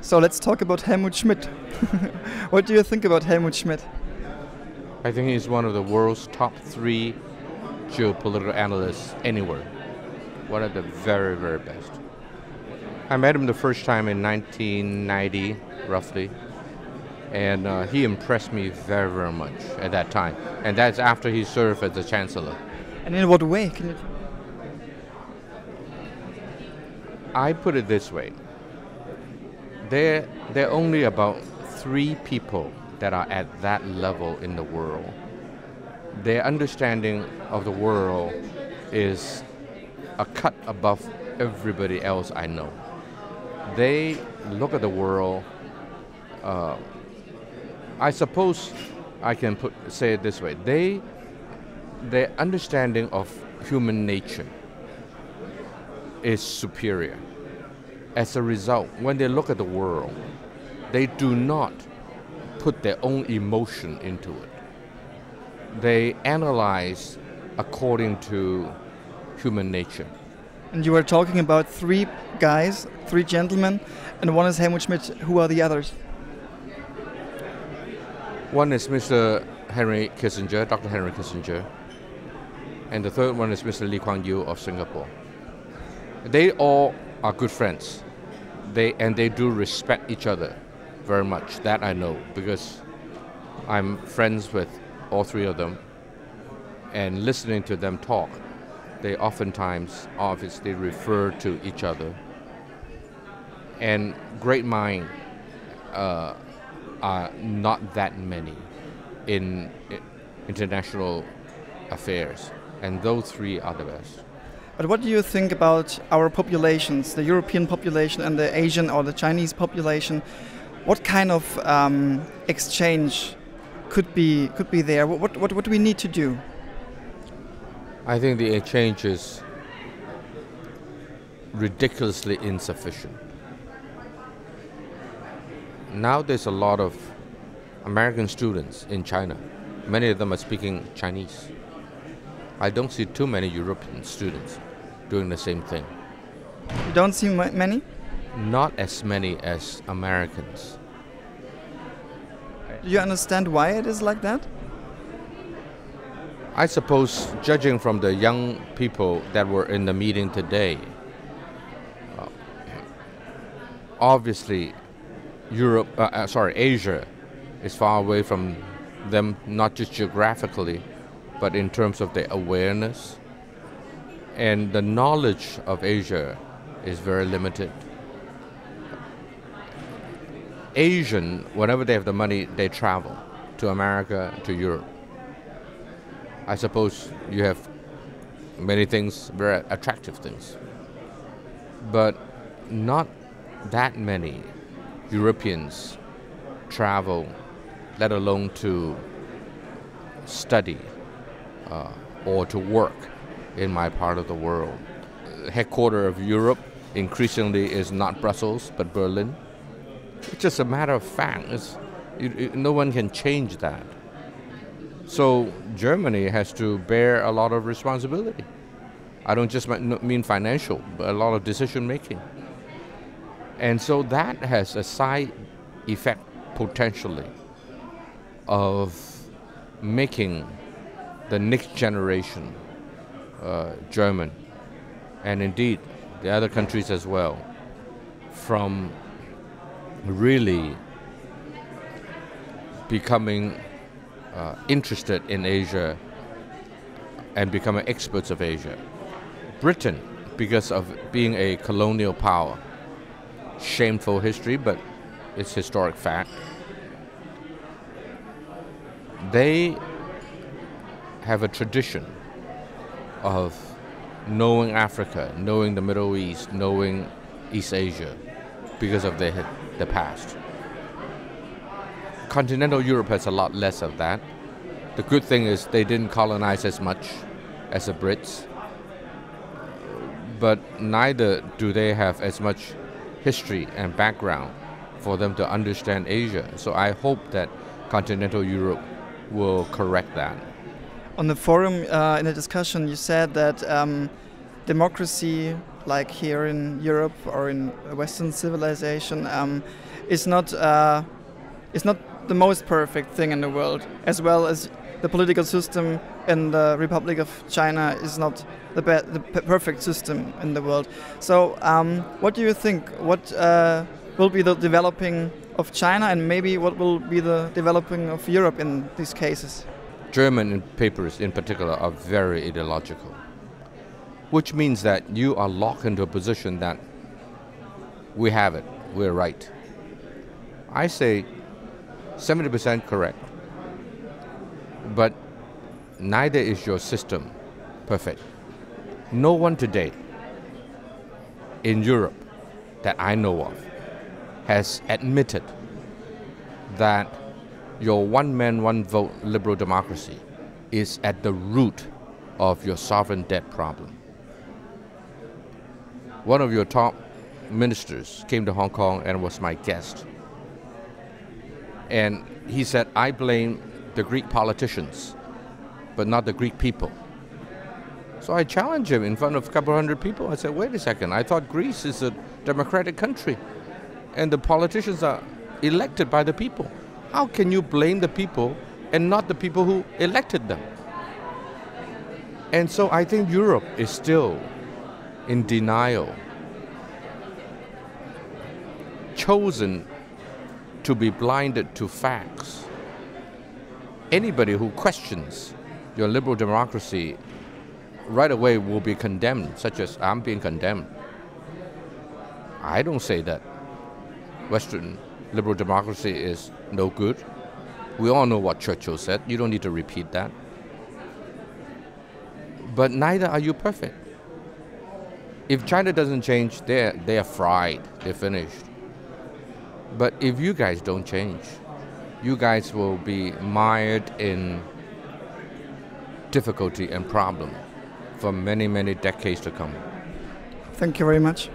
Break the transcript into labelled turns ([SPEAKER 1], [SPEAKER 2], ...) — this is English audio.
[SPEAKER 1] So let's talk about Helmut Schmidt. What do you think about Helmut Schmidt?
[SPEAKER 2] I think he's one of the world's top 3 geopolitical analysts anywhere. One of the very, very best. I met him the first time in 1990, roughly, and he impressed me very, very much at that time. And that's after he served as the chancellor.
[SPEAKER 1] And in what way? Can you?
[SPEAKER 2] I put it this way. There are only about 3 people that are at that level in the world. Their understanding of the world is a cut above everybody else I know. They look at the world, I suppose I can say it this way. Their understanding of human nature is superior. As a result, when they look at the world, they do not put their own emotion into it. They analyze according to human nature.
[SPEAKER 1] And you were talking about 3 guys, 3 gentlemen, and one is Helmut Schmidt. Who are the others?
[SPEAKER 2] One is Mr. Henry Kissinger, Dr. Henry Kissinger, and the third one is Mr. Lee Kuan Yew of Singapore. They all are good friends. They do respect each other very much. That I know because I'm friends with all 3 of them, and listening to them talk, they oftentimes obviously refer to each other. And great minds are not that many in international affairs, and those 3 are the best.
[SPEAKER 1] But what do you think about our populations, the European population and the Asian or the Chinese population? What kind of exchange could be there? What do we need to do?
[SPEAKER 2] I think the exchange is ridiculously insufficient. Now there's a lot of American students in China. Many of them are speaking Chinese. I don't see too many European students doing the same thing.
[SPEAKER 1] You don't see many?
[SPEAKER 2] Not as many as Americans.
[SPEAKER 1] Do you understand why it is like that?
[SPEAKER 2] I suppose, judging from the young people that were in the meeting today, obviously Asia is far away from them, not just geographically, but in terms of their awareness. And the knowledge of Asia is very limited. Asian, whenever they have the money, they travel to America, to Europe. I suppose you have many things, very attractive things. But not that many Europeans travel, let alone to study or to work in my part of the world. Headquarters of Europe increasingly is not Brussels, but Berlin. It's just a matter of fact. No one can change that. So Germany has to bear a lot of responsibility. I don't just mean financial, but a lot of decision making. And so that has a side effect potentially of making the next generation German, and indeed the other countries as well, from really becoming interested in Asia and becoming experts of Asia. Britain, because of being a colonial power, shameful history, but it's historic fact, they have a tradition of knowing Africa, knowing the Middle East, knowing East Asia because of the past. Continental Europe has a lot less of that. The good thing is they didn't colonize as much as the Brits, but neither do they have as much history and background for them to understand Asia. So I hope that continental Europe will correct that.
[SPEAKER 1] On the forum, in a discussion, you said that democracy, like here in Europe or in Western civilization, is not the most perfect thing in the world, as well as the political system in the Republic of China is not the perfect system in the world. So what do you think? What will be the developing of China, and maybe what will be the developing of Europe in these cases?
[SPEAKER 2] German papers in particular are very ideological, which means that you are locked into a position that we have it, we're right. I say 70% correct, but neither is your system perfect. No one today in Europe that I know of has admitted that your one man, one vote liberal democracy is at the root of your sovereign debt problem. One of your top ministers came to Hong Kong and was my guest. And he said, I blame the Greek politicians, but not the Greek people. So I challenged him in front of a couple hundred people. I said, wait a second, I thought Greece is a democratic country and the politicians are elected by the people. How can you blame the people and not the people who elected them? And so I think Europe is still in denial, chosen to be blinded to facts. Anybody who questions your liberal democracy right away will be condemned, such as I'm being condemned. I don't say that Western liberal democracy is no good. We all know what Churchill said. You don't need to repeat that. But neither are you perfect. If China doesn't change, they're fried, they're finished. But if you guys don't change, you guys will be mired in difficulty and problem for many, many decades to come.
[SPEAKER 1] Thank you very much.